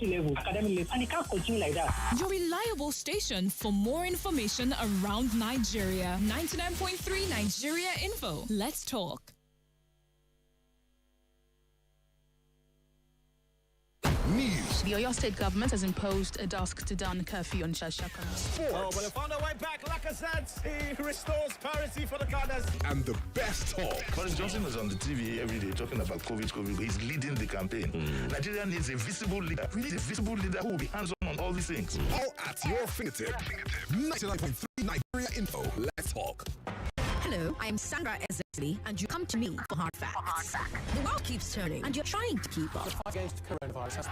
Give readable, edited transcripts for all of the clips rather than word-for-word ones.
university level, academic level, and it can't continue like that. Your reliable station for more information around Nigeria. 99.3 Nigeria Info. Let's talk. News. The Oyo State government has imposed a dusk-to-dawn curfew on Shashaka. Sports. Oh, but they found a way back. Like I said, he restores parity for the Gunners. And the best talk. Boris Johnson is on the TV every day talking about COVID. He's leading the campaign. Nigeria needs a visible leader. We need a visible leader who will be hands-on on all these things. All at your fingertip. 99.3 Nigeria Info. Let's talk. Hello, I am Sandra Ezekwesili, and you come to me for hard facts. The world keeps turning, and you're trying to keep up. The fight against coronavirus has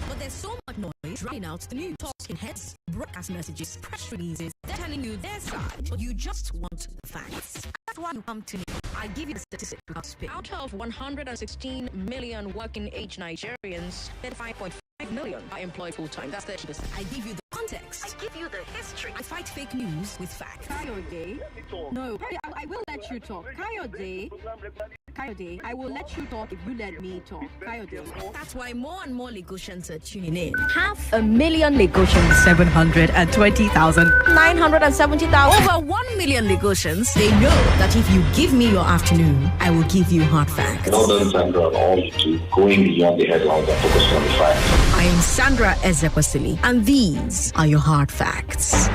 But there's so much noise running out the news. Talking heads, broadcast messages, press releases. They're telling you their side, but you just want the facts. That's why you come to me. I give you the statistics without spin. Out of 116 million working-age Nigerians, 35.5 million are employed full-time. That's 30%. I give you the context. I give you the history. I fight fake news with facts. Kayode? No, I will let you talk. Kayode, I will let you talk if you let me talk. Kayode. That's why more and more Lagosians are tuning in. 500,000 Lagosians. 720,000. 970,000. Over 1 million Lagosians. They know that if you give me your afternoon, I will give you hard facts. Well done, Sandra, on all you do, going beyond the headlines and focusing on the facts. I am Sandra Ezekwesili, and these are your hard facts.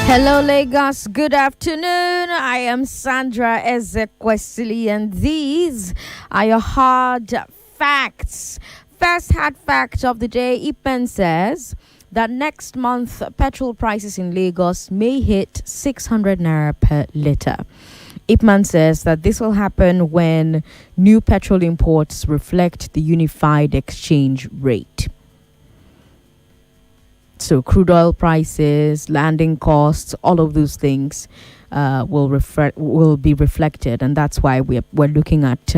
Hello, Lagos. Good afternoon. I am Sandra Ezekwesili, and these are your hard facts. First hard fact of the day: IPMAN says that next month petrol prices in Lagos may hit 600 naira per litre. IPMAN says that this will happen when new petrol imports reflect the unified exchange rate. So crude oil prices, landing costs, all of those things will be reflected, and that's why we're looking at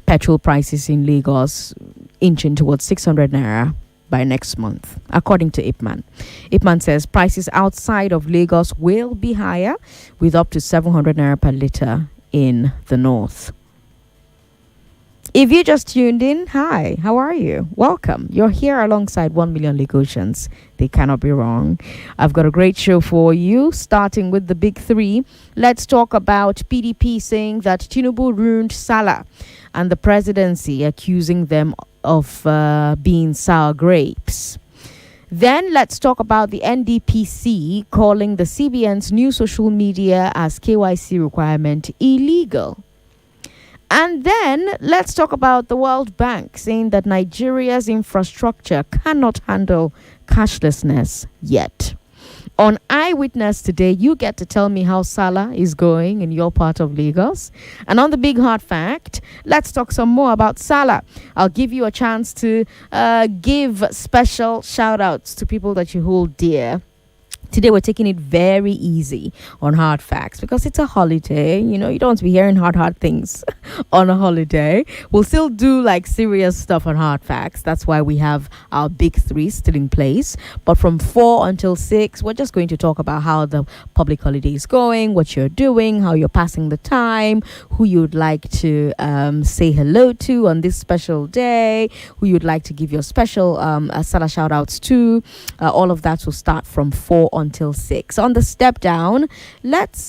petrol prices in Lagos inching towards 600 naira by next month, according to IPMAN. IPMAN says prices outside of Lagos will be higher, with up to 700 naira per litre in the north. If you just tuned in, hi, how are you? Welcome. You're here alongside 1 million Lagosians. They cannot be wrong. I've got a great show for you, starting with the big three. Let's talk about PDP saying that Tinubu ruined Sallah, and the presidency accusing them of being sour grapes. Then let's talk about the NPDC calling the CBN's new social media as KYC requirement illegal. And then let's talk about the World Bank saying that Nigeria's infrastructure cannot handle cashlessness yet. On Eyewitness today, you get to tell me how Sallah is going in your part of Lagos. And on the big hard fact, let's talk some more about Sallah. I'll give you a chance to give special shout outs to people that you hold dear. Today we're taking it very easy on hard facts because it's a holiday. You know, you don't want to be hearing hard things on a holiday. We'll still do like serious stuff on hard facts. That's why we have our big three still in place. But from 4 until 6, we're just going to talk about how the public holiday is going, what you're doing, how you're passing the time, who you'd like to say hello to on this special day, who you'd like to give your special Sallah shout outs to. All of that will start from 4 until 6. On the step down, let's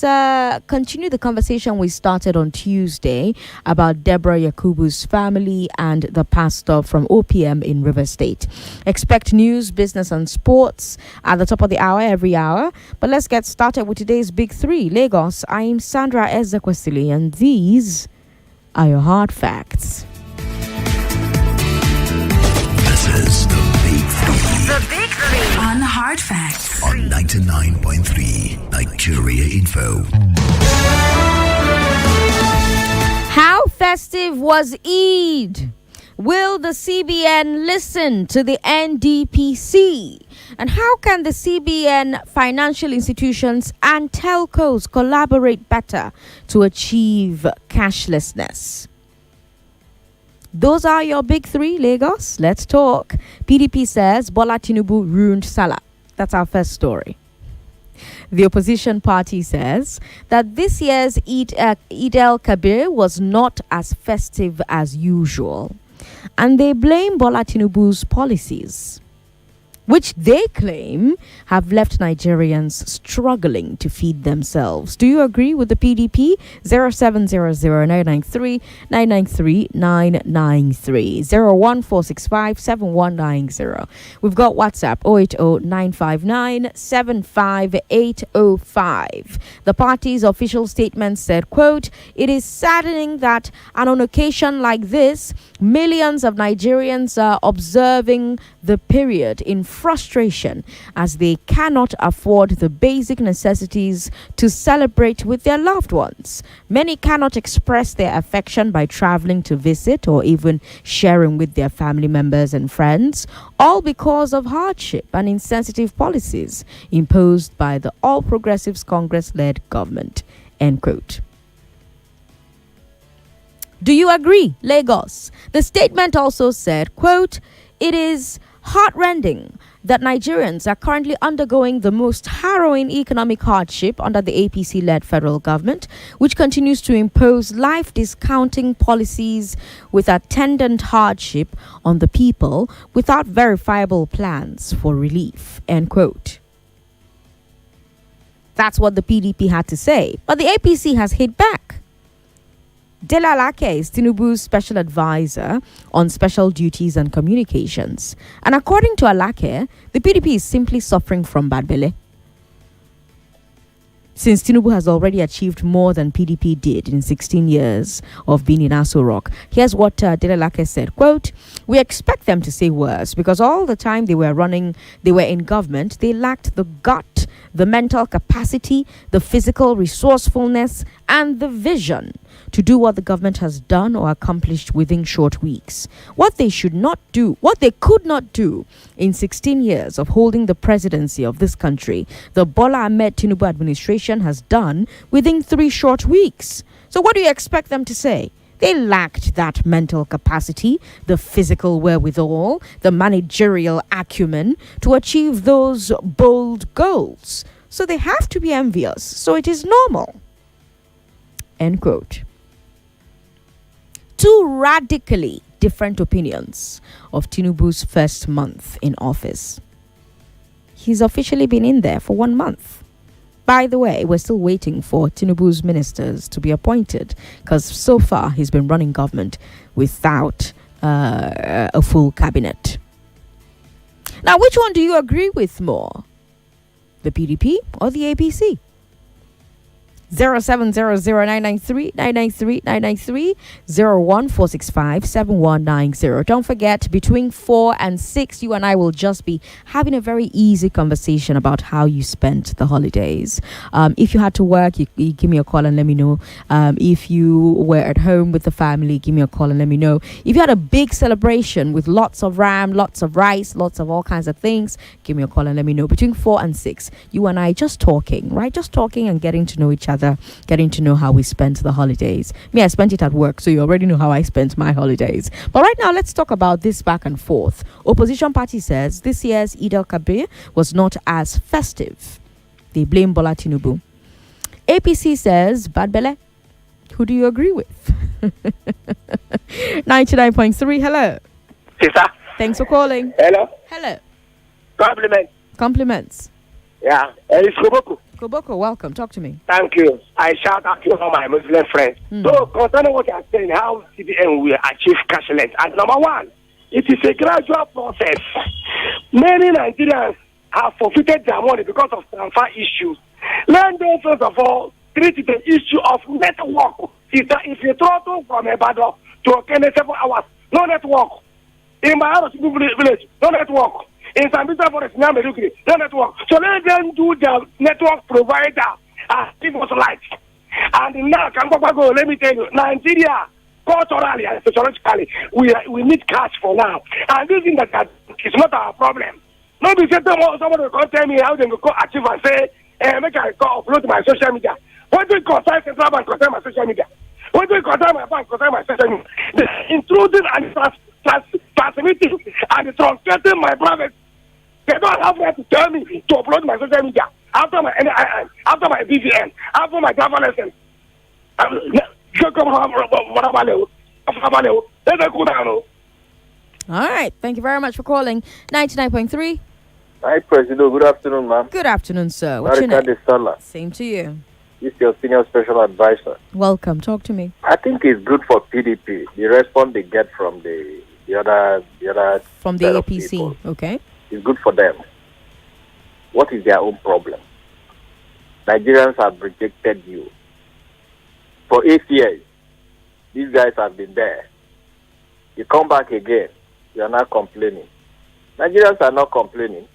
continue the conversation we started on Tuesday about Deborah Yakubu's family and the pastor from OPM in River State. Expect news, business and sports at the top of the hour every hour. But let's get started with today's big three. Lagos, I'm Sandra Ezekwesili, and these are your hard facts. This is the Big Three. The big three on Hard Facts on 99.3 Nigeria Info. How festive was Eid? Will the CBN listen to the NPDC? And how can the CBN, financial institutions and telcos collaborate better to achieve cashlessness? Those are your big three, Lagos. Let's talk. PDP says Bola Tinubu ruined Sallah. That's our first story. The opposition party says that this year's Eid el-Kabir was not as festive as usual. And they blame Bola Tinubu's policies, which they claim have left Nigerians struggling to feed themselves. Do you agree with the PDP? 0700-993-993-993. 01465-7190. We've got WhatsApp 080-959-75805. The party's official statement said, quote, "It is saddening that on an occasion like this, millions of Nigerians are observing the period in frustration as they cannot afford the basic necessities to celebrate with their loved ones. Many cannot express their affection by traveling to visit or even sharing with their family members and friends, all because of hardship and insensitive policies imposed by the All Progressives Congress-led government." End quote. Do you agree, Lagos? The statement also said, quote, "It is heartrending that Nigerians are currently undergoing the most harrowing economic hardship under the APC-led federal government, which continues to impose life discounting policies with attendant hardship on the people without verifiable plans for relief." End quote. That's what the PDP had to say, but the APC has hit back. Dele Alake is Tinubu's special advisor on special duties and communications. And according to Alake, the PDP is simply suffering from bad belly, since Tinubu has already achieved more than PDP did in 16 years of being in Aso Rock. Here's what Dele Alake said, quote, "We expect them to say worse because all the time they were in government, they lacked the gut, the mental capacity, the physical resourcefulness, and the vision to do what the government has done or accomplished within short weeks. What they could not do in 16 years of holding the presidency of this country, the Bola Ahmed Tinubu administration has done within 3 short weeks. So what do you expect them to say? They lacked that mental capacity, the physical wherewithal, the managerial acumen to achieve those bold goals. So they have to be envious. So it is normal." End quote. 2 radically different opinions of Tinubu's first month in office. He's officially been in there for 1 month. By the way, we're still waiting for Tinubu's ministers to be appointed because so far he's been running government without a full cabinet. Now, which one do you agree with more? The PDP or the APC? 0700-993-993-993, 01465-7190. Don't forget, between 4 and 6, you and I will just be having a very easy conversation about how you spent the holidays. If you had to work, you give me a call and let me know. If you were at home with the family, give me a call and let me know. If you had a big celebration with lots of ram, lots of rice, lots of all kinds of things, give me a call and let me know. Between 4 and 6, you and I just talking, right? Just talking and getting to know each other. Getting to know how we spent the holidays. Me, I spent it at work, so you already know how I spent my holidays. But right now, let's talk about this back and forth. Opposition party says this year's Eid el-Kabir was not as festive. They blame Bola Tinubu. APC says bad belle. Who do you agree with? 99.3, hello. Sister. Thanks for calling. Hello. Hello. Compliments. Yeah, it's Koboko. Koboko, welcome. Talk to me. Thank you. I shout out to all my Muslim friends. So, concerning what you are saying, how CBN will achieve cashless. And number 1, it is a gradual process. Many Nigerians have forfeited their money because of transfer issues. Let them, first of all, treat the issue of network. If you travel from Ibadan to Okene 7 hours, no network. In my house, village, no network. In Sambisa Forest, no network. So let them do the network provider give us light. And now, let me tell you, Nigeria, culturally and sociologically, we need cash for now. And this thing that is not our problem. Not be saying somebody will come tell me how they will go achieve and say, make I go upload my social media. What do you concern Central Bank concern my social media? What do you concern my bank concern my social media? The intruding and transmitting and truncating my private. They don't have right to tell me to upload my social media. after my BVN, after my driver license. All right. Thank you very much for calling. 99.3. Hi, President. Good afternoon, ma'am. Good afternoon, sir. What's your name? Sallah. Same to you. This is your senior special advisor. Welcome. Talk to me. I think it's good for PDP. The response they get from the other from the APC. Okay. It's good for them. What is their own problem? Nigerians have rejected you. For 8 years, these guys have been there. You come back again, you are not complaining. Nigerians are not complaining.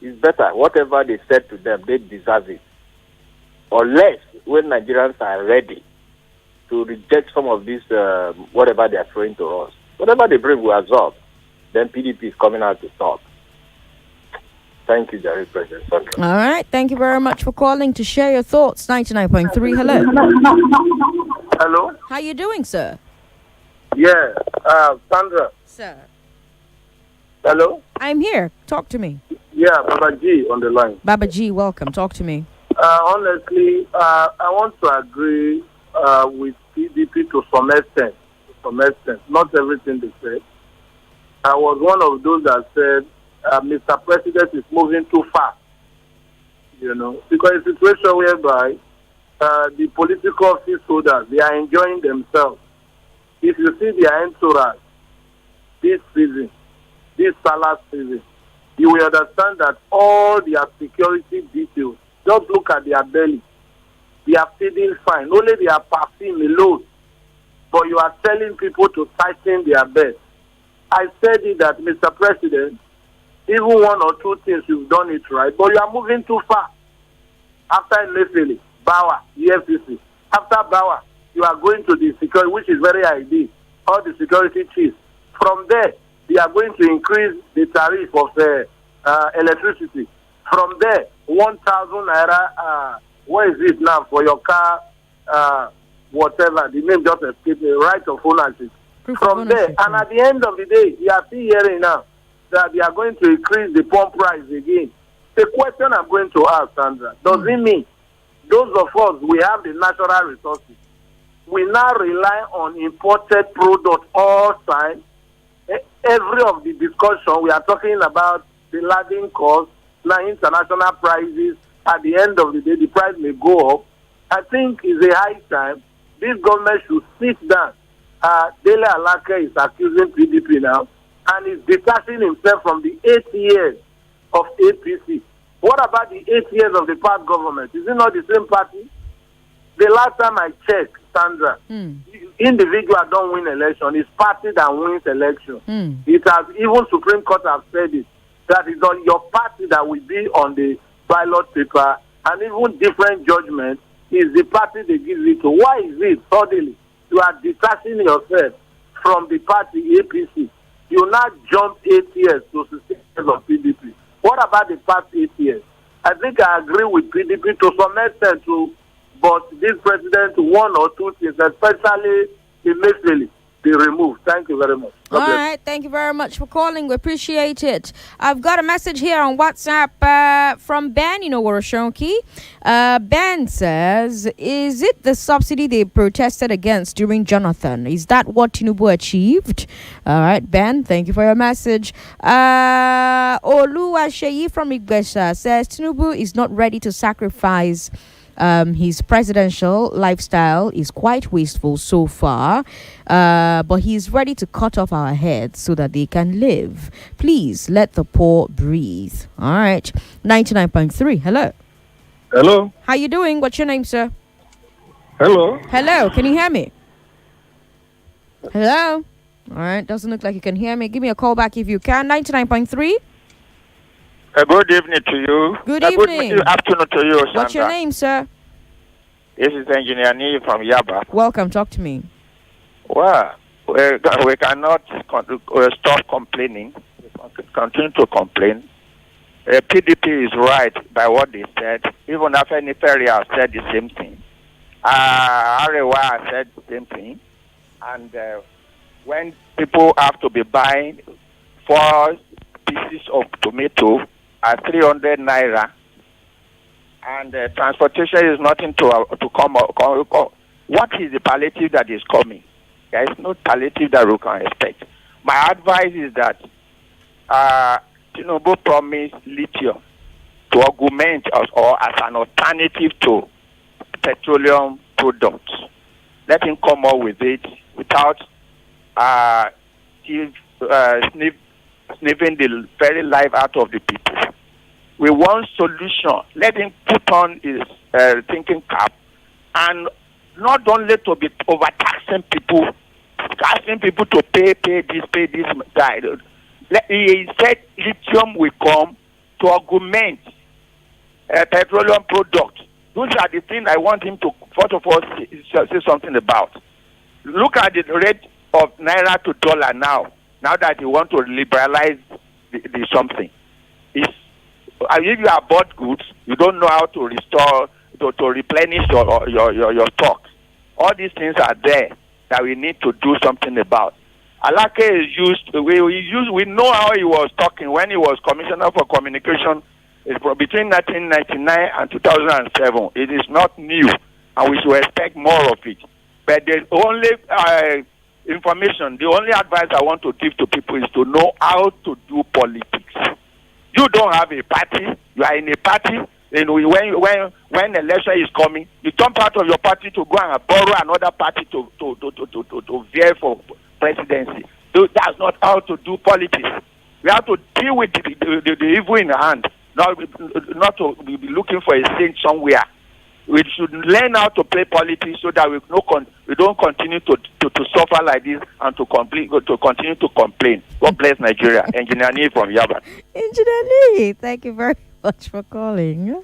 It's better. Whatever they said to them, they deserve it. Unless when Nigerians are ready to reject some of this, whatever they are throwing to us, whatever they bring, we absorb. Then PDP is coming out to talk. Thank you, Jerry, President Sandra. All right. Thank you very much for calling to share your thoughts. 99.3. Hello. Hello. How you doing, sir? Yeah. Sandra. Sir. Hello. I'm here. Talk to me. Yeah, Baba G on the line. Baba G, welcome. Talk to me. Honestly, I want to agree with PDP to some extent. Not everything they said. I was one of those that said, Mr. President is moving too fast. Because it's a situation whereby the political office holders, they are enjoying themselves. If you see their entourage this season, this Sallah season, you will understand that all their security details, just look at their belly. They are feeding fine. Only their perfume alone. But you are telling people to tighten their belt. I said it that, Mr. President, even one or two things you've done it right, but you are moving too far. After Nefeli, Bauer, EFCC. After Bauer, you are going to the security, which is very ideal, all the security chiefs. From there, they are going to increase the tariff of electricity. From there, 1,000 naira, what is it now for your car, whatever, the name just escaped me, right of ownership. From there, and at the end of the day, we are still hearing now that they are going to increase the pump price again. The question I'm going to ask, Sandra, does it mean those of us, we have the natural resources, we now rely on imported product all time? Every of the discussion, we are talking about the lagging cost, now international prices. At the end of the day, the price may go up. I think it's a high time this government should sit down. Dele Alake is accusing PDP now, and is detaching himself from the 8 years of APC. What about the 8 years of the past government? Is it not the same party? The last time I checked, Sandra, individual don't win election. It's party that wins election. It has, even Supreme Court have said it, that it's on your party that will be on the ballot paper, and even different judgment is the party they give it to. Why is it suddenly you are detaching yourself from the party APC? You now jump 8 years to 16 years of PDP. What about the past 8 years? I think I agree with PDP to some extent too, but this president, one or two things, especially immediately, be removed. Thank you very much. All right. Thank you very much for calling. We appreciate it. I've got a message here on WhatsApp from Ben in Oworoshonki. Ben says, is it the subsidy they protested against during Jonathan? Is that what Tinubu achieved? All right, Ben, thank you for your message. Oluwaseyi from Igbesha says, Tinubu is not ready to sacrifice his presidential lifestyle is quite wasteful so far, but he's ready to cut off our heads so that they can live. Please let the poor breathe. All right. 99.3. Hello. Hello. How you doing? What's your name, sir? Hello. Hello. Can you hear me? Hello. All right. Doesn't look like you can hear me. Give me a call back if you can. 99.3. Good evening to you. Good evening. Good afternoon to you, Sandra. What's your name, sir? This is Engineer Nee from Yaba. Welcome. Talk to me. Well, we cannot stop complaining. We continue to complain. PDP is right by what they said. Even after Nigeria said the same thing. Arewa said the same thing. And when people have to be buying 4 pieces of tomato at 300 naira, and transportation is nothing to come. What is the palliative that is coming? There is no palliative that we can expect. My advice is that Tinubu promised lithium to augment or as an alternative to petroleum products. Let him come up with it without sniffing the very life out of the people. We want solution. Let him put on his thinking cap and not only to be overtaxing people, asking people to pay this. He said lithium will come to augment petroleum products. Those are the things I want him to, first of all, say something about. Look at the rate of naira to dollar now that you want to liberalize the something. If you have bought goods, you don't know how to restore, to replenish your stock. All these things are there that we need to do something about. Alake is used, we know how he was talking when he was Commissioner for Communication between 1999 and 2007. It is not new, and we should expect more of it. But the only information, the only advice I want to give to people is to know how to do politics. You don't have a party, you are in a party, and when election is coming, you jump out of your party to go and borrow another party to vie for presidency. So that's not how to do politics. We have to deal with the evil in hand, not to be looking for a saint somewhere. We should learn how to play politics so that we don't continue to suffer like this and to continue to complain. God bless Nigeria. Engineer Nee from Yaba. Engineer Nee, thank you very much for calling.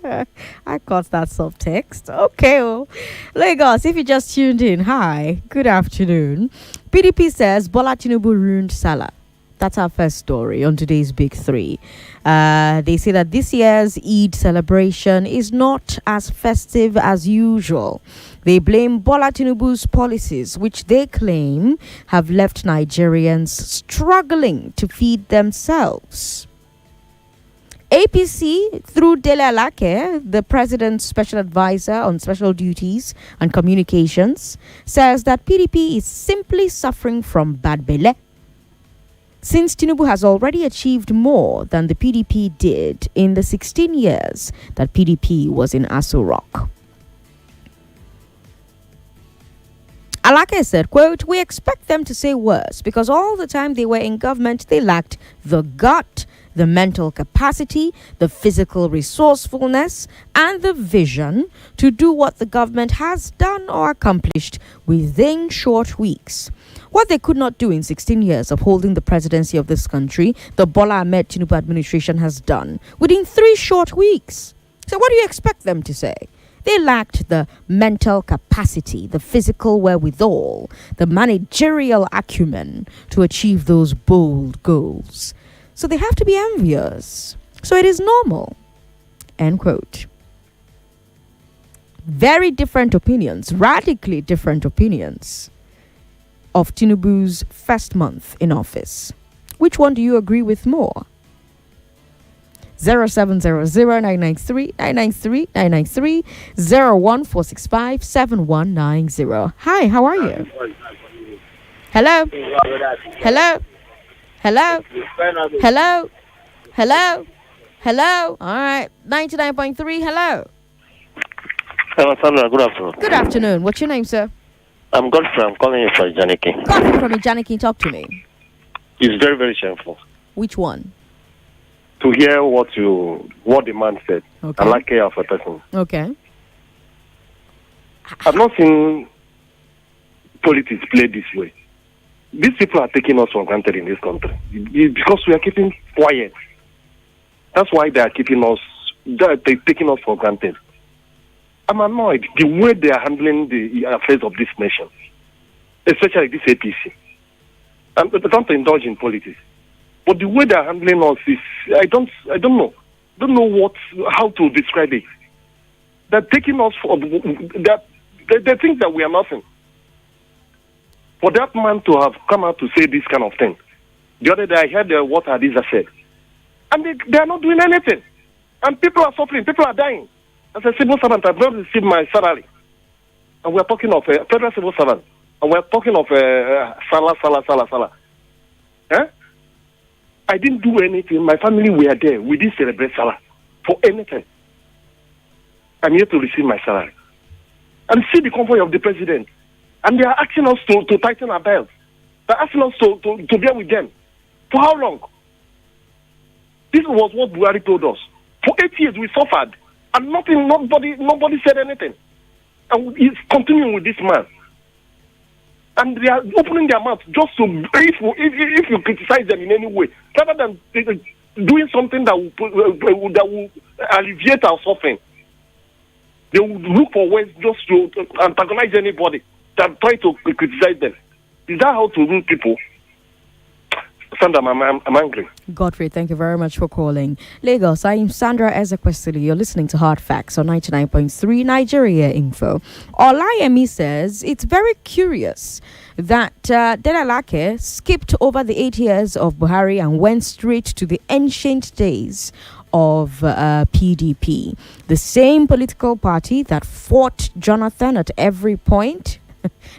I caught that subtext. Okay, well, Lagos, if you just tuned in, hi, good afternoon. PDP says Bola Tinubu ruined Sallah. That's our first story on today's Big Three. They say that this year's Eid celebration is not as festive as usual. They blame Bola Tinubu's policies, which they claim have left Nigerians struggling to feed themselves. APC, through Dele Alake, the president's special advisor on special duties and communications, says that PDP is simply suffering from bad belle, since Tinubu has already achieved more than the PDP did in the 16 years that PDP was in Aso Rock. Alake said, quote, "We expect them to say worse because all the time they were in government, they lacked the gut, the mental capacity, the physical resourcefulness, and the vision to do what the government has done or accomplished within short weeks. What they could not do in 16 years of holding the presidency of this country, the Bola Ahmed Tinubu administration has done within 3 short weeks. So what do you expect them to say? They lacked the mental capacity, the physical wherewithal, the managerial acumen to achieve those bold goals. So they have to be envious. So it is normal." End quote. Very different opinions, radically different opinions of Tinubu's first month in office. Which one do you agree with more? 0700-993-993, 01465-7190. Hi, how are you? Hello? Hello? Hello? Hello? Hello? Hello? All right. 99.3, hello. Hello, Sandra. Good afternoon. Good afternoon. What's your name, sir? I'm Godfrey. I'm calling you from Janiki. Godfrey from Janiki, talk to me. It's very, very shameful. Which one? To hear what the man said. Okay. I like care of a person. Okay. I've not seen politics play this way. These people are taking us for granted in this country because we are keeping quiet. That's why they are taking us for granted. I'm annoyed the way they are handling the affairs of this nation, especially this APC. I don't indulge in politics, but the way they are handling us is I don't know how to describe it. They're taking us for that. They think that we are nothing. For that man to have come out to say this kind of thing, the other day I heard what Hadiza said. And they are not doing anything. And people are suffering, people are dying. As a civil servant, I've not received my salary. And we're talking of a federal civil servant. And we're talking of Sallah. Eh? I didn't do anything. My family were there. We didn't celebrate Sallah for anything. I'm here to receive my salary. And see the convoy of the president. And they are asking us to tighten our belts. They're asking us to bear with them. For how long? This was what Buhari told us. For 8 years we suffered. And nobody said anything. And he's continuing with this man. And they are opening their mouth just to, if you criticize them in any way, rather than doing something that will alleviate our suffering. They will look for ways just to antagonize anybody that try to criticize them. Is that how to rule people? Sandra, I'm angry. Godfrey, thank you very much for calling. Lagos, I'm Sandra Ezekwesili. You're listening to Hard Facts on 99.3 Nigeria Info. Olayemi says it's very curious that Delalake skipped over the 8 years of Buhari and went straight to the ancient days of PDP. The same political party that fought Jonathan at every point.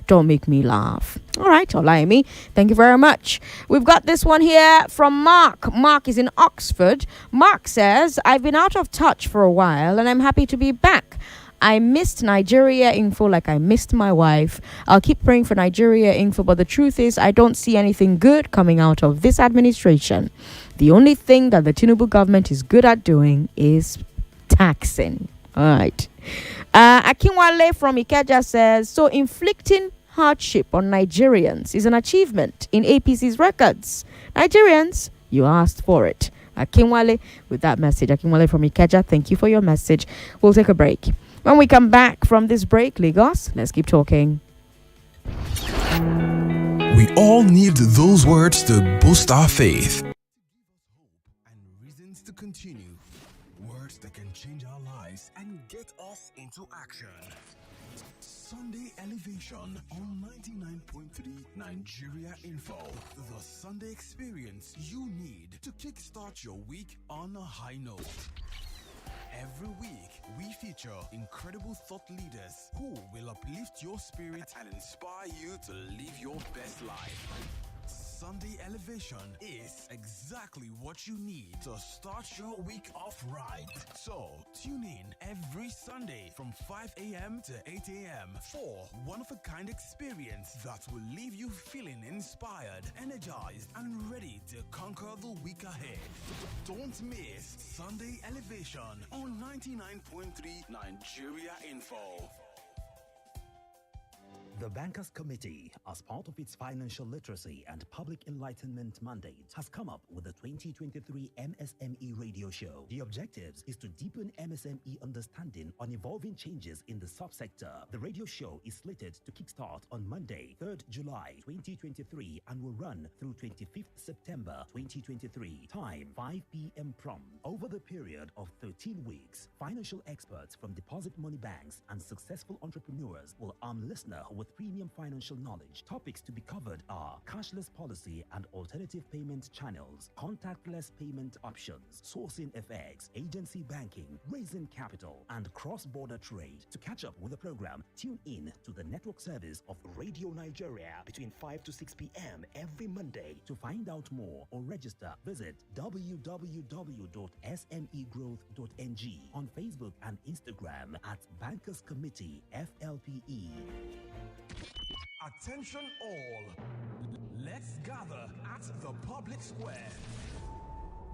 Don't make me laugh. All right, Olayemi, thank you very much. We've got this one here from Mark. Mark is in Oxford. Mark says, I've been out of touch for a while and I'm happy to be back. I missed Nigeria Info like I missed my wife. I'll keep praying for Nigeria Info, but the truth is I don't see anything good coming out of this administration. The only thing that the Tinubu government is good at doing is taxing. All right. Akinwale from Ikeja says, so inflicting hardship on Nigerians is an achievement in APC's records. Nigerians, you asked for it. Akinwale with that message. Akinwale from Ikeja, thank you for your message. We'll take a break. When we come back from this break, Lagos, let's keep talking. We all need those words to boost our faith. And reasons to continue. Words that can change our lives and get us into action. Sunday Elevation on 99.3 Nigeria Info. The Sunday experience you need to kickstart your week on a high note. Every week, we feature incredible thought leaders who will uplift your spirit and inspire you to live your best life. Sunday Elevation is exactly what you need to start your week off right. So, tune in every Sunday from 5 a.m. to 8 a.m. for one-of-a-kind experience that will leave you feeling inspired, energized, and ready to conquer the week ahead. Don't miss Sunday Elevation on 99.3 Nigeria Info. The Bankers Committee, as part of its financial literacy and public enlightenment mandate, has come up with the 2023 MSME radio show. The objectives is to deepen MSME understanding on evolving changes in the subsector. The radio show is slated to kickstart on Monday, 3rd July 2023 and will run through 25th September 2023. Time 5 p.m. prompt. Over the period of 13 weeks, financial experts from deposit money banks and successful entrepreneurs will arm listener with premium financial knowledge. Topics to be covered are cashless policy and alternative payment channels, contactless payment options, sourcing FX, agency banking, raising capital, and cross-border trade. To catch up with the program, tune in to the network service of Radio Nigeria between 5 to 6 p.m. every Monday. To find out more or register, visit www.smegrowth.ng on Facebook and Instagram at Bankers Committee FLPE. Attention all. Let's gather at the public square,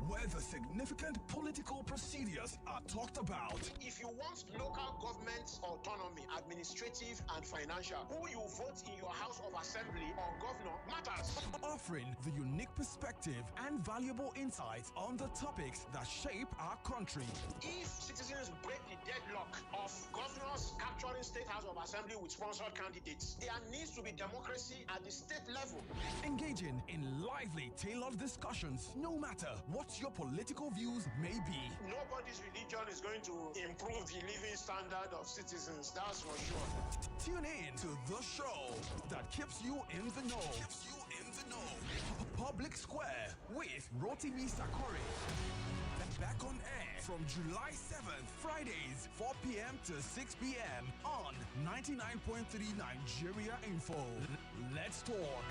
where the significant political procedures are talked about. If you want local government autonomy, administrative and financial, who you vote in your House of Assembly or governor matters. Offering the unique perspective and valuable insights on the topics that shape our country. If citizens break the deadlock of governors capturing State House of Assembly with sponsored candidates, there needs to be democracy at the state level. Engaging in lively, tailored discussions, no matter what your political views may be. Nobody's religion is going to improve the living standard of citizens, that's for sure. Tune in to the show that keeps you in the know. know. Public Square with Rotimi Sakori. Back on air from July 7th, Fridays, 4 p.m. to 6 p.m. on 99.3 Nigeria Info. Let's talk.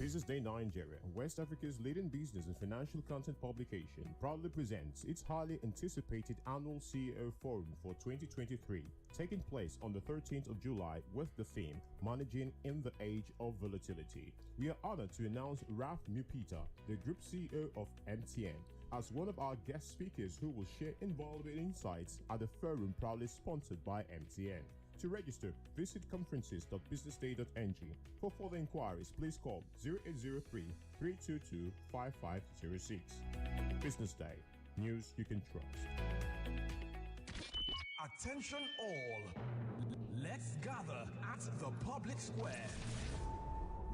Business Day Nigeria, West Africa's leading business and financial content publication, proudly presents its highly anticipated annual CEO Forum for 2023, taking place on the 13th of July with the theme, Managing in the Age of Volatility. We are honored to announce Ralph Mupita, the Group CEO of MTN, as one of our guest speakers who will share invaluable insights at the forum proudly sponsored by MTN. To register, visit conferences.businessday.ng. For further inquiries, please call 0803-322-5506. Business Day. News you can trust. Attention all. Let's gather at the public square,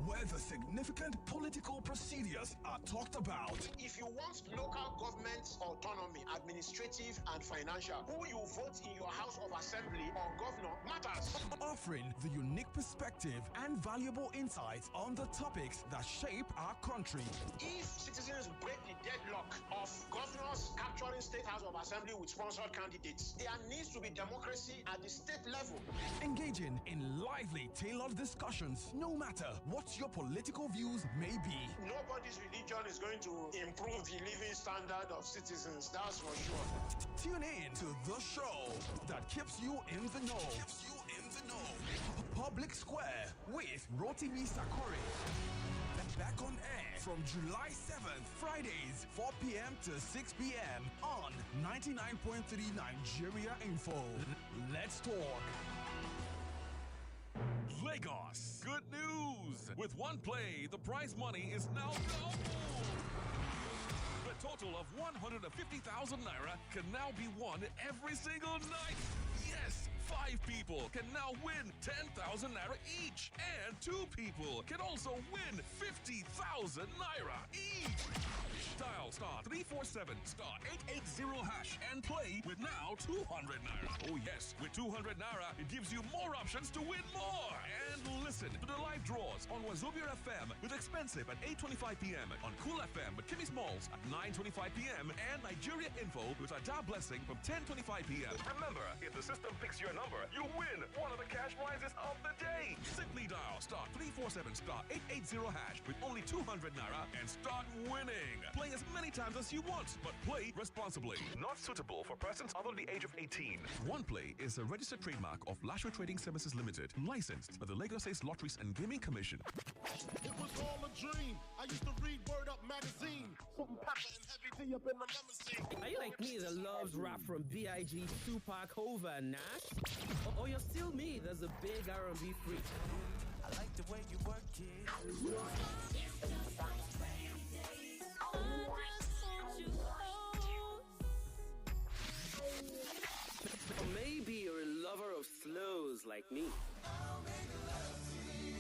where the significant political procedures are talked about. If you want local government autonomy, administrative and financial, who you vote in your House of Assembly or governor matters. Offering the unique perspective and valuable insights on the topics that shape our country. If citizens break the deadlock of governors capturing State House of Assembly with sponsored candidates, there needs to be democracy at the state level. Engaging in lively, tailored discussions, no matter what your political views may be. Nobody's religion is going to improve the living standard of citizens, that's for sure. Tune in to the show that keeps you in the know. Public Square with Rotimi Sakori. Back on air from July 7th, Fridays, 4 p.m. to 6 p.m. on 99.3 Nigeria Info. Let's talk. Lagos, good news! With one play, the prize money is now doubled! The total of 150,000 naira can now be won every single night! Yes! 5 people can now win 10,000 naira each! And 2 people can also win 50,000 naira each! Dial star 347 star 880 hash and play with now 200 naira. Oh yes, with 200 naira, it gives you more options to win more. And listen to the live draws on Wazobia FM with Expensive at 8:25 p.m. on Cool FM with Kimmy Smalls at 9:25 p.m. and Nigeria Info with Ada Blessing from 10:25 p.m. Remember, if the system picks your number, you win one of the cash prizes of the day. Simply dial star 347 star 880 hash with only 200 naira and start winning. Play as many times as you want, but play responsibly. Not suitable for persons under the age of 18. One Play is a registered trademark of Lashua Trading Services Limited, licensed by the Lagos State Lotteries and Gaming Commission. It was all a dream. I used to read Word Up magazine. Putting pepper and heavy tea up in my limousine. Are you like me that loves rap from B.I.G., Tupac, Hova, and Nash? Or you're still me that's a big R&B freak? I like the way you work it. Or maybe you're a lover of slows like me. I'll make love to you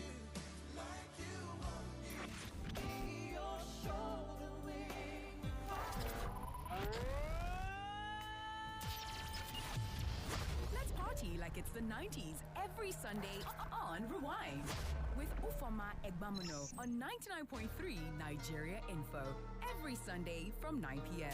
like you want me. Be your shoulder wing. Let's party like it's the 90s every Sunday on Rewind with Ufoma Egbamuno on 99.3 Nigeria Info every Sunday from 9 p.m.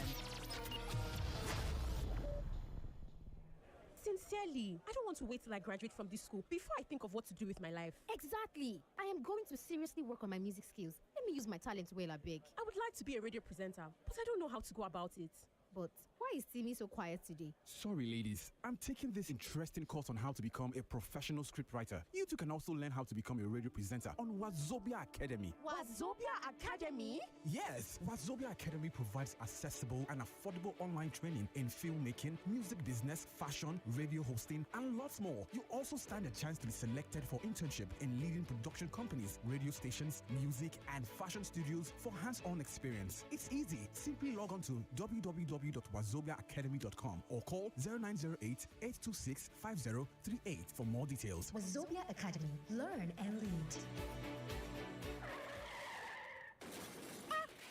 Sincerely, I don't want to wait till I graduate from this school before I think of what to do with my life. Exactly. I am going to seriously work on my music skills. Let me use my talent well, I beg. I would like to be a radio presenter, but I don't know how to go about it. But why is Timmy so quiet today? Sorry, ladies. I'm taking this interesting course on how to become a professional scriptwriter. You too can also learn how to become a radio presenter on Wazobia Academy. Wazobia Academy? Yes, Wazobia Academy provides accessible and affordable online training in filmmaking, music business, fashion, radio hosting, and lots more. You also stand a chance to be selected for internship in leading production companies, radio stations, music, and fashion studios for hands-on experience. It's easy. Simply log on to www.wazobiaacademy.com or call 0908-826-5038 for more details. Wazobia Academy. Learn and lead.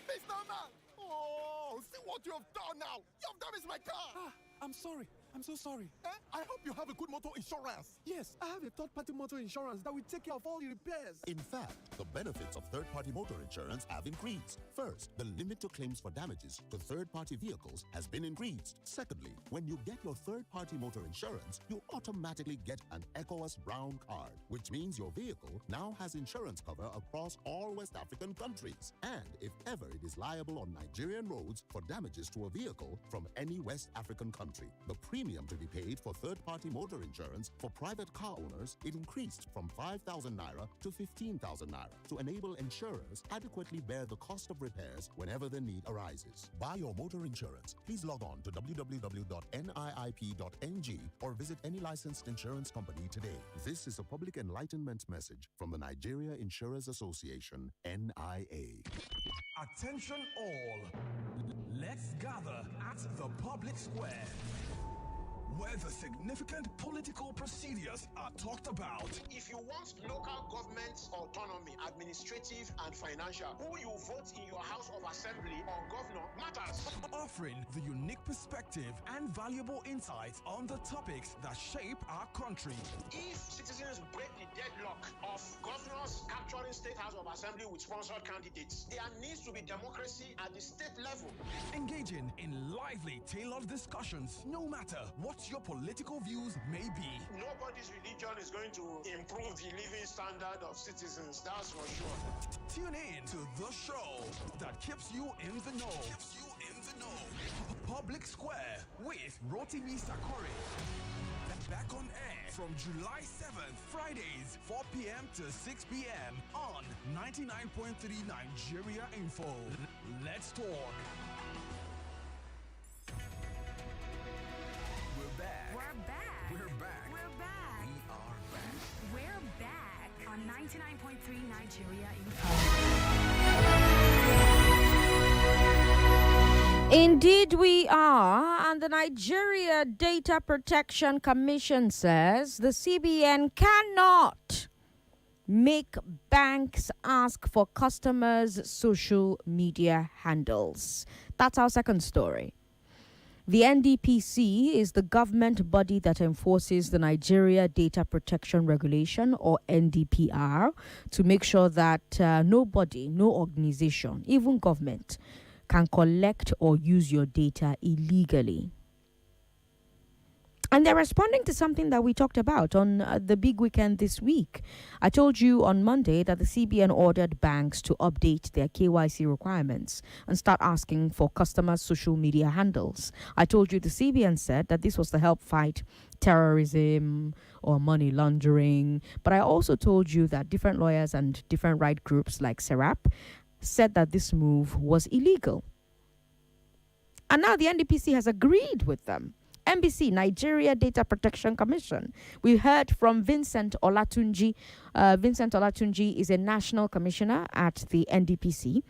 Mr. Man! Oh, see what you have done now! You have damaged my car! I'm sorry. I'm so sorry. I hope you have a good motor insurance. Yes, I have a third-party motor insurance that will take care of all the repairs. In fact, the benefits of third-party motor insurance have increased. First, the limit to claims for damages to third-party vehicles has been increased. Secondly, when you get your third-party motor insurance, you automatically get an ECOWAS Brown card, which means your vehicle now has insurance cover across all West African countries. And if ever it is liable on Nigerian roads for damages to a vehicle from any West African country, the premium to be paid for third-party motor insurance for private car owners, it increased from 5,000 naira to 15,000 naira to enable insurers adequately bear the cost of repairs whenever the need arises. Buy your motor insurance. Please log on to www.niip.ng or visit any licensed insurance company today. This is a public enlightenment message from the Nigeria Insurers Association, NIA. Attention all. Let's gather at the public square, where the significant political procedures are talked about. If you want local government autonomy, administrative and financial, who you vote in your House of Assembly or governor matters. Offering the unique perspective and valuable insights on the topics that shape our country. If citizens break the deadlock of governors capturing State House of Assembly with sponsored candidates, there needs to be democracy at the state level. Engaging in lively, tailored discussions, no matter what your political views may be. Nobody's religion is going to improve the living standard of citizens, that's for sure. Tune in to the show that keeps you in the know. Public Square with Rotimi Sakori. Back on air from July 7th, Fridays, 4 p.m. to 6 p.m. on 99.3 Nigeria Info. Let's talk. We're back. We're back. We're back. We're back. We are back. We're back on 99.3 Nigeria Info. Indeed, we are. And the Nigeria Data Protection Commission says the CBN cannot make banks ask for customers' social media handles. That's our second story. The NDPC is the government body that enforces the Nigeria Data Protection Regulation, or NDPR, to make sure that nobody, no organization, even government, can collect or use your data illegally. And they're responding to something that we talked about on the big weekend this week. I told you on Monday that the CBN ordered banks to update their KYC requirements and start asking for customers' social media handles. I told you the CBN said that this was to help fight terrorism or money laundering. But I also told you that different lawyers and different right groups like SERAP said that this move was illegal. And now the NDPC has agreed with them. NBC, Nigeria Data Protection Commission. We heard from Vincent Olatunji. Vincent Olatunji is a national commissioner at the NDPC.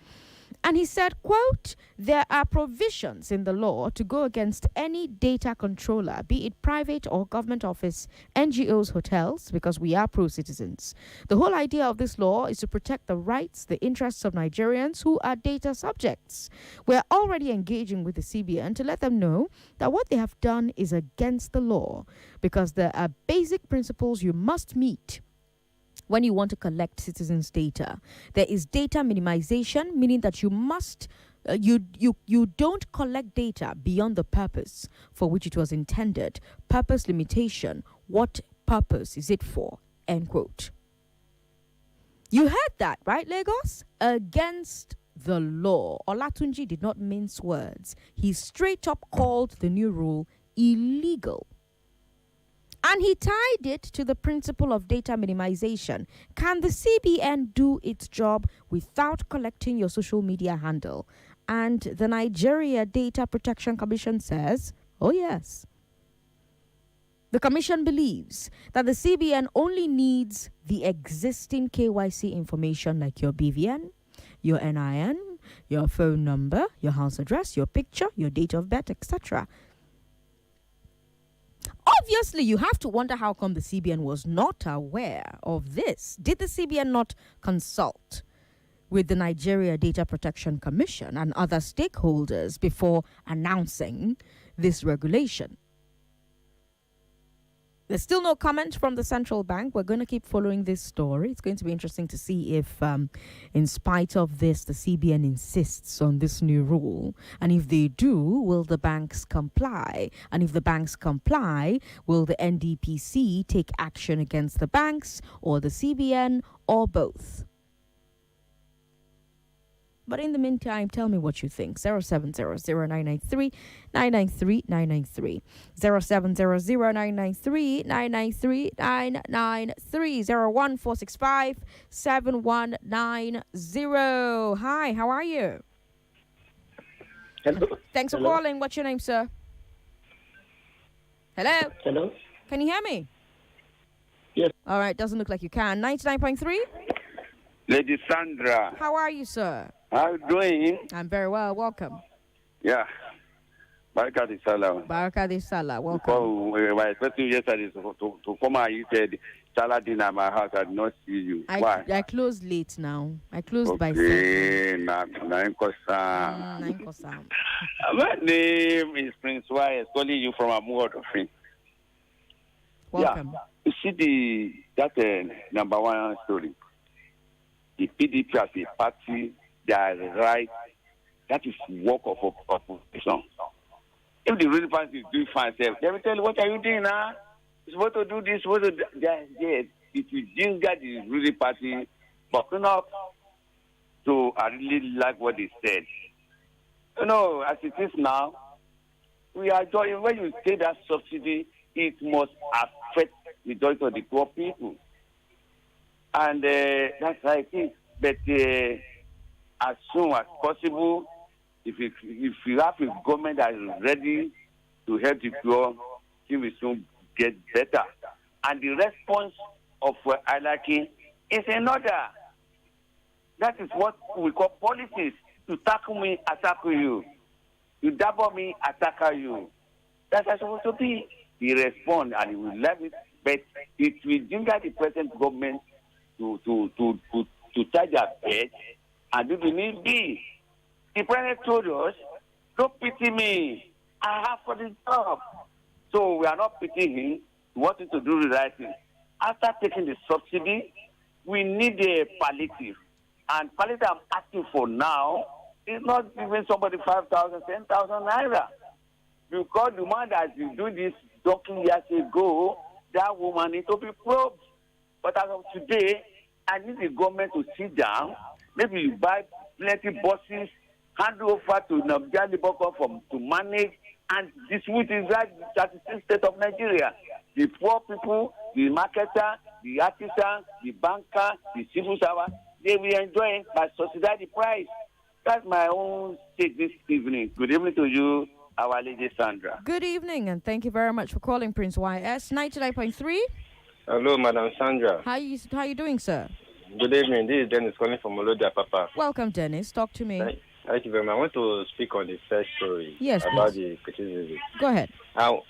And he said, quote, there are provisions in the law to go against any data controller, be it private or government office, NGOs, hotels, because we are pro-citizens. The whole idea of this law is to protect the rights, the interests of Nigerians who are data subjects. We're already engaging with the CBN to let them know that what they have done is against the law, because there are basic principles you must meet when you want to collect citizens' data. There is data minimization, meaning that you must you don't collect data beyond the purpose for which it was intended. Purpose limitation. What purpose is it for? End quote. You heard that, right, Lagos? Against the law. Olatunji did not mince words. He straight up called the new rule illegal. And he tied it to the principle of data minimization. Can the CBN do its job without collecting your social media handle? And the Nigeria Data Protection Commission says, oh yes. The commission believes that the CBN only needs the existing KYC information like your BVN, your NIN, your phone number, your house address, your picture, your date of birth, etc. Obviously, you have to wonder how come the CBN was not aware of this. Did the CBN not consult with the Nigeria Data Protection Commission and other stakeholders before announcing this regulation? There's still no comment from the central bank. We're going to keep following this story. It's going to be interesting to see if, in spite of this, the CBN insists on this new rule. And if they do, will the banks comply? And if the banks comply, will the NDPC take action against the banks or the CBN or both? But in the meantime, tell me what you think. 0700-993-993-993. 0700-993-993-993. 01465-7190. Hi, how are you? Hello. Thanks for calling. What's your name, sir? Hello? Hello. Can you hear me? Yes. All right, doesn't look like you can. 99.3? Lady Sandra. How are you, sir? How are you doing? I'm very well. Welcome. Yeah. Baraka di Sallah. Baraka di Sallah. Welcome. Because we were expecting yesterday to come out. You said, Sallah dinner at my house. I did not see you. Why? I closed late now. I closed by 7. My name is Prince Y. Calling you from Amugodofin. Welcome. Yeah. You see that number one story. The PDP as a party, they are right. That is work of opposition. If the ruling party is doing fine, they will tell you, what are you doing now? You're supposed to do this, supposed to do that. Yes, it will ginger the ruling party, but not. So I really like what they said. You know, as it is now, we are joining. When you say that subsidy, it must affect the majority of the poor people. And that's how it is. But as soon as possible, if you have a government that is ready to help the poor, it will soon get better. And the response of Alaki is another. That is what we call politics. To tackle me, attack you. You dabble me, attack you. That's how it's supposed to be. He respond and he will love it, but it will ginger the present government to charge their bed and do the need be. The president told us, don't pity me. I have for the job. So we are not pitying him. We want him to do the right thing. After taking the subsidy, we need a palliative. And palliative I'm asking for now is not giving somebody 5,000, 10,000 naira. Because the man that is doing this donkey years ago, that woman needs to be probed. But as of today, I need the government to sit down. Maybe you buy plenty buses, hand over to Nigeria Labour Corps to manage and distribute it right that is the state of Nigeria. The poor people, the marketer, the artisan, the banker, the civil servant, they will enjoy it by subsidizing the price. That's my own take this evening. Good evening to you, our lady Sandra. Good evening, and thank you very much for calling Prince YS 99.3. Hello, Madam Sandra. How you doing, sir? Good evening. This is Dennis calling from Olodia, Papa. Welcome, Dennis. Talk to me. Thank you very much. I want to speak on the first story about the criticism. Go ahead. I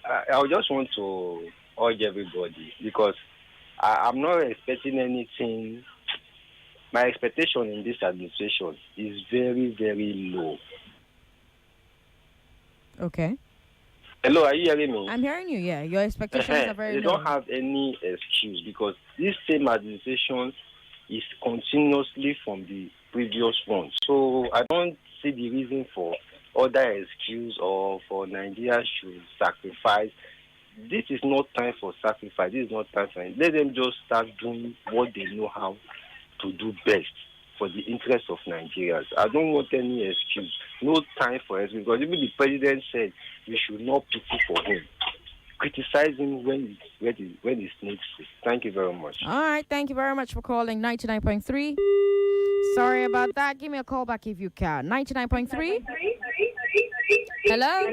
just want to urge everybody because I'm not expecting anything. My expectation in this administration is very, very low. Okay. Hello, are you hearing me? I'm hearing you, yeah. Your expectations are very low. They don't have any excuse because this same administration is continuously from the previous one. So I don't see the reason for other excuse or for Nigeria should sacrifice. This is not time for sacrifice. This is not time for it. Let them just start doing what they know how to do best for the interest of Nigerians. I don't want any excuse. No time for excuse. Because even the president said we should not pity for him. Criticize him when it's needful. Thank you very much. All right. Thank you very much for calling 99.3. Sorry about that. Give me a call back if you can. 99.3. Hello?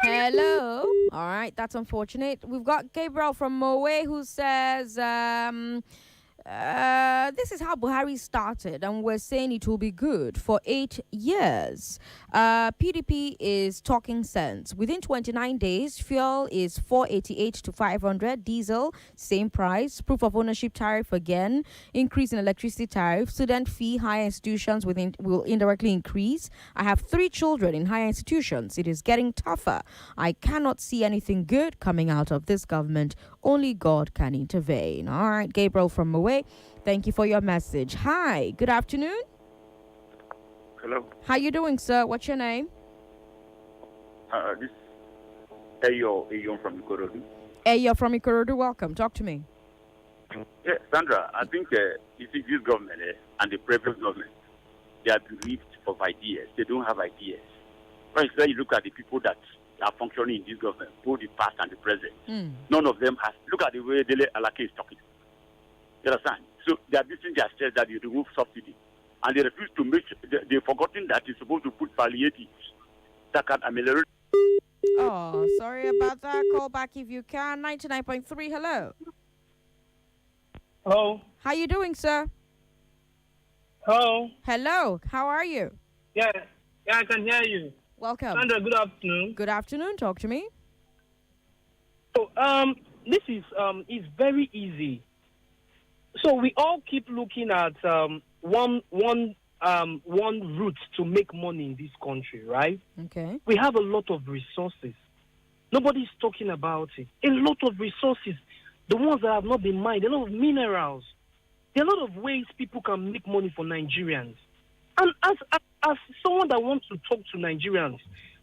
Hello? All right. That's unfortunate. We've got Gabriel from Moe who says... This is how Buhari started, and we're saying it will be good for 8 years. PDP is talking sense. Within 29 days, fuel is 488 to 500. Diesel, same price. Proof of ownership tariff again. Increase in electricity tariff. Student fee, higher institutions will indirectly increase. I have 3 children in higher institutions. It is getting tougher. I cannot see anything good coming out of this government. Only God can intervene. All right, Gabriel from Maway. Thank you for your message. Hi, good afternoon. Hello. How you doing, sir? What's your name? This Ayo from Ikorodu. You're from Ikorodu. Welcome. Talk to me. Yeah, Sandra, I think you see this government and the previous government, they are bereft of ideas. They don't have ideas. For instance, you look at the people that are functioning in this government, both the past and the present. None of them has. Look at the way Dele Alake is talking. You understand? So they are missing their stress that you remove subsidy. And they refuse to make, they've forgotten that you're supposed to put palliatives that can ameliorate. Oh, sorry about that. Call back if you can. 99.3, hello. Hello. How you doing, sir? Hello. Hello. How are you? Yeah, I can hear you. Welcome. Sandra, good afternoon. Good afternoon. Talk to me. So, this is it's very easy. So we all keep looking at one route to make money in this country, right? Okay. We have a lot of resources. Nobody's talking about it. A lot of resources, the ones that have not been mined, a lot of minerals. There are a lot of ways people can make money for Nigerians. And as someone that wants to talk to Nigerians,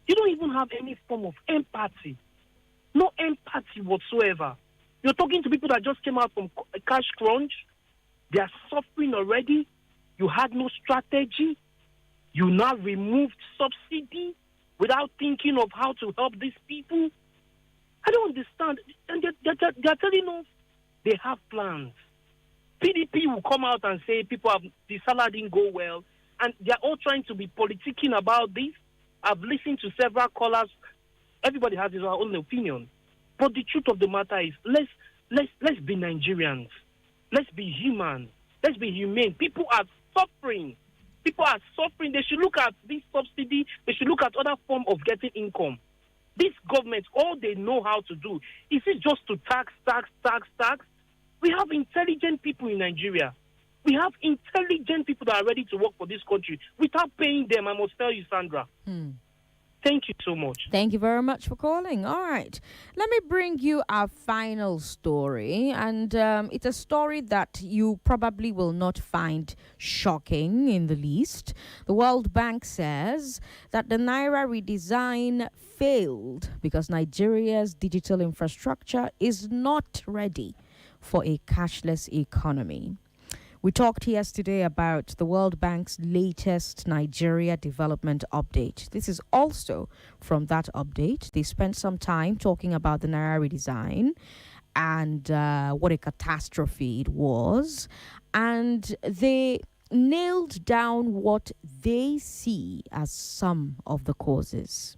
you don't even have any form of empathy. No empathy whatsoever. You're talking to people that just came out from a cash crunch. They are suffering already. You had no strategy. You now removed subsidy without thinking of how to help these people. I don't understand. And they're telling us they have plans. PDP will come out and say the Sallah didn't go well. And they're all trying to be politicking about this. I've listened to several callers. Everybody has his own opinion. But the truth of the matter is, let's be Nigerians. Let's be human. Let's be humane. People are suffering. People are suffering. They should look at this subsidy. They should look at other form of getting income. This government, all they know how to do is it just to tax. We have intelligent people in Nigeria. We have intelligent people that are ready to work for this country without paying them, I must tell you, Sandra. Thank you so much. Thank you very much for calling. All right. Let me bring you our final story. And it's a story that you probably will not find shocking in the least. The World Bank says that the Naira redesign failed because Nigeria's digital infrastructure is not ready for a cashless economy. We talked yesterday about the World Bank's latest Nigeria development update. This is also from that update. They spent some time talking about the Naira redesign and what a catastrophe it was. And they nailed down what they see as some of the causes.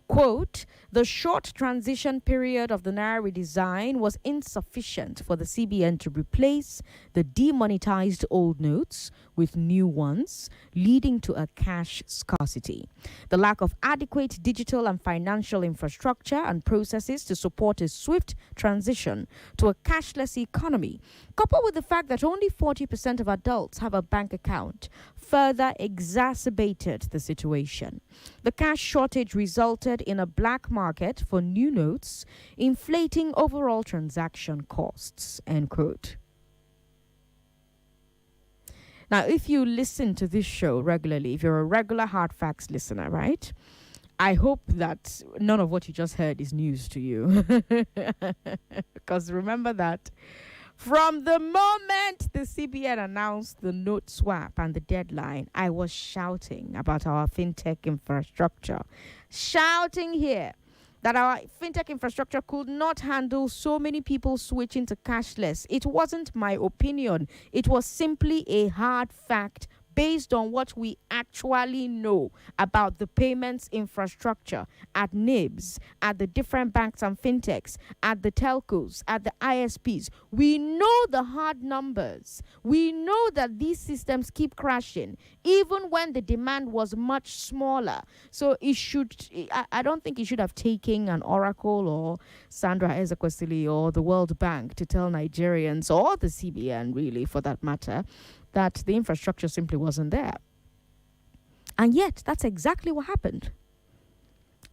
Quote, the short transition period of the Naira redesign was insufficient for the CBN to replace the demonetized old notes with new ones, leading to a cash scarcity. The lack of adequate digital and financial infrastructure and processes to support a swift transition to a cashless economy, coupled with the fact that only 40% of adults have a bank account, further exacerbated the situation. The cash shortage resulted in a black market for new notes, inflating overall transaction costs, end quote. Now, if you listen to this show regularly, if you're a regular Hard Facts listener, right, I hope that none of what you just heard is news to you. Because remember that from the moment the CBN announced the note swap and the deadline, I was shouting about our fintech infrastructure. Shouting here that our fintech infrastructure could not handle so many people switching to cashless. It wasn't my opinion. It was simply a hard fact based on what we actually know about the payments infrastructure at NIBS, at the different banks and fintechs, at the telcos, at the ISPs. We know the hard numbers. We know that these systems keep crashing, even when the demand was much smaller. So I don't think it should have taken an Oracle or Sandra Ezekwesili or the World Bank to tell Nigerians, or the CBN really for that matter, that the infrastructure simply wasn't there. And yet, that's exactly what happened.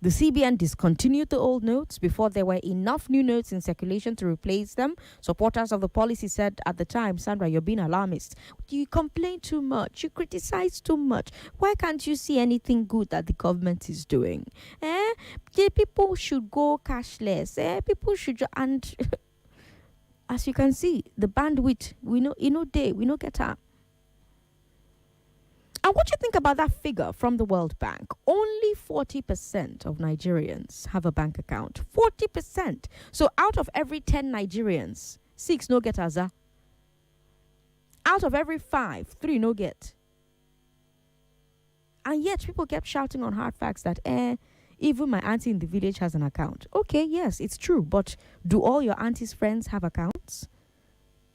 The CBN discontinued the old notes before there were enough new notes in circulation to replace them. Supporters of the policy said at the time, Sandra, you're being alarmist. You complain too much. You criticize too much. Why can't you see anything good that the government is doing? People should go cashless. People should... And as you can see, the bandwidth, we know get up. And what do you think about that figure from the World Bank? Only 40% of Nigerians have a bank account. 40%. So out of every 10 Nigerians, 6 no get Aza. Out of every 5, 3 no get. And yet people kept shouting on hard facts that, even my auntie in the village has an account. Okay, yes, it's true. But do all your auntie's friends have accounts?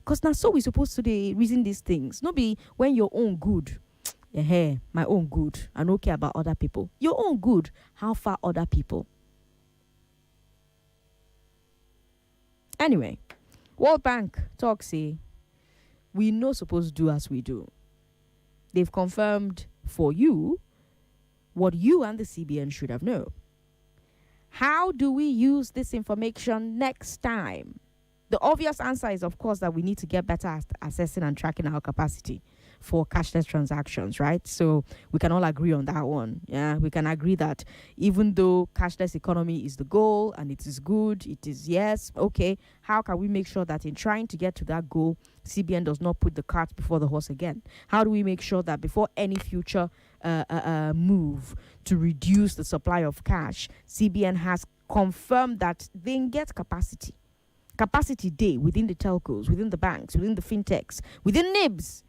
Because now so we're supposed to reason these things. Not be when your own good. My own good. I don't care about other people. Your own good. How far other people? Anyway, World Bank talk say, we no supposed to do as we do. They've confirmed for you what you and the CBN should have known. How do we use this information next time? The obvious answer is, of course, that we need to get better at assessing and tracking our capacity for cashless transactions, right? So we can all agree on that one. Yeah, we can agree that even though cashless economy is the goal and it is good, it is yes, okay, how can we make sure that in trying to get to that goal, CBN does not put the cart before the horse again? How do we make sure that before any future move to reduce the supply of cash, CBN has confirmed that they get capacity day within the telcos, within the banks, within the fintechs, within NIBS,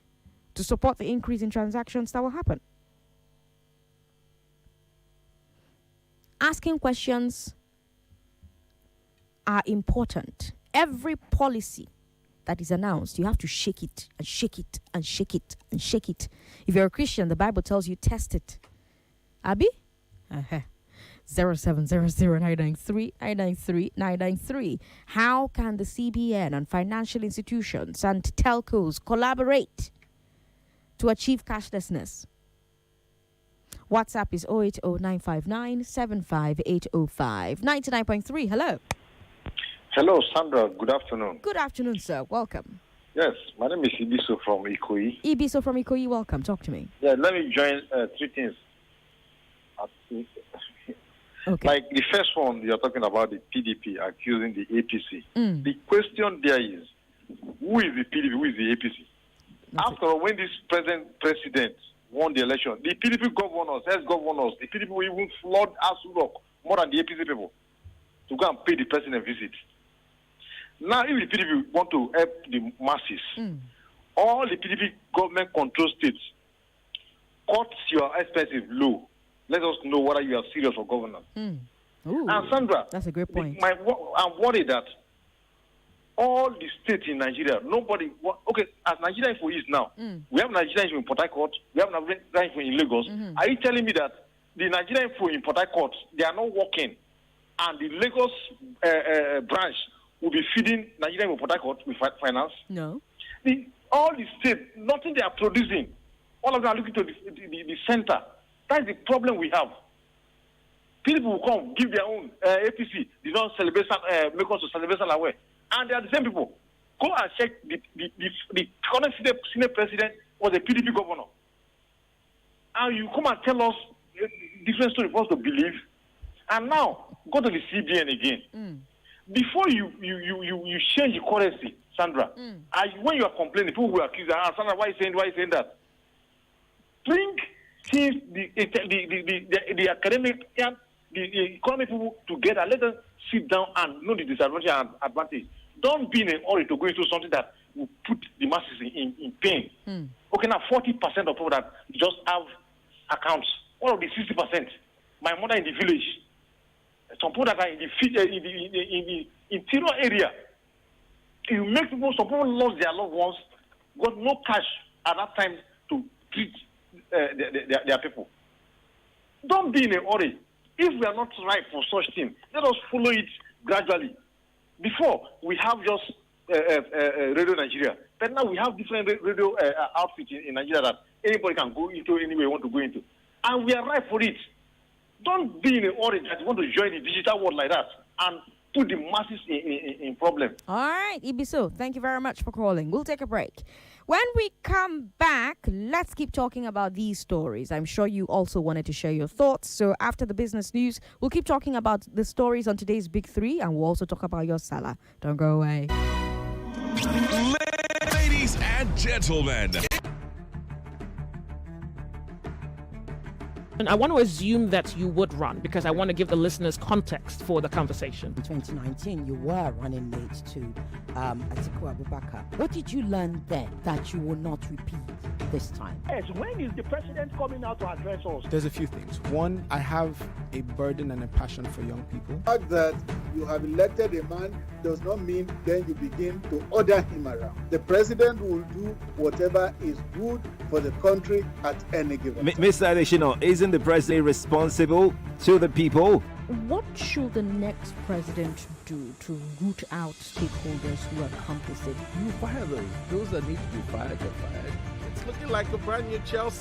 to support the increase in transactions that will happen? Asking questions are important. Every policy that is announced, you have to shake it and shake it and shake it and shake it. If you're a Christian, the Bible tells you test it. Abi? 0700-993-993. How can the CBN and financial institutions and telcos collaborate to achieve cashlessness? WhatsApp is 080-959-75805. 99.3, hello. Hello, Sandra. Good afternoon. Good afternoon, sir. Welcome. Yes, my name is Ibiso from Ikoyi. Ibiso from Ikoyi, welcome. Talk to me. Yeah, let me join 3 things. Okay. Like the first one, you're talking about the PDP accusing the APC. The question there is, who is the PDP, who is the APC? After all, when this president won the election, the PDP governors, ex-governors, the PDP will even flood Asurok more than the APC people to go and pay the president a visit. Now, if the PDP want to help the masses, all the PDP government-controlled states, cut your expenses low. Let us know whether you are serious for governance. And Sandra, that's a great point. I'm worried that all the states in Nigeria, nobody... Okay, as Nigeria Info is now, we have Nigeria Info in Port Harcourt, we have Nigeria Info in Lagos. Are you telling me that the Nigeria Info in Port Harcourt, they are not working, and the Lagos branch will be feeding Nigeria Info Port Harcourt with finance? No. All the states, nothing they are producing. All of them are looking to the center. That's the problem we have. People will come, give their own APC, they don't celebrate, make us to celebrate away. And they are the same people. Go and check the current senior president was a PDP governor. And you come and tell us different story for us to believe. And now, go to the CBN again. Before you change the currency, Sandra, when you are complaining, people will accuse you, Sandra, why are you saying that? Bring since the academic and the economic people together, let them sit down and know the disadvantage and advantage. Don't be in a hurry to go into something that will put the masses in pain. Okay, now 40% of people that just have accounts. What of the 60%? My mother in the village. Some people that are in the interior area. You make people, some people lost their loved ones, got no cash at that time to treat their people. Don't be in a hurry. If we are not ripe for such thing, let us follow it gradually. Before, we have just Radio Nigeria. But now we have different radio outfits in Nigeria that anybody can go into any way you want to go into. And we are ripe for it. Don't be in a hurry that you want to join the digital world like that and put the masses in problem. All right, Ibiso, thank you very much for calling. We'll take a break. When we come back, let's keep talking about these stories. I'm sure you also wanted to share your thoughts. So after the business news, we'll keep talking about the stories on today's Big Three, and we'll also talk about your Sallah. Don't go away. Ladies and gentlemen. And I want to assume that you would run because I want to give the listeners context for the conversation. In 2019, you were running mate to Atiku Abubakar. What did you learn then that you will not repeat this time? Yes, when is the president coming out to address us? There's a few things. One, I have a burden and a passion for young people. The fact that you have elected a man does not mean then you begin to order him around. The president will do whatever is good for the country at any given time. Mr. Adeshino, isn't the president responsible to the people? What should the next president do to root out stakeholders who are complicit? You fire those. Those that need to be fired get fired. It's looking like a brand new Chelsea.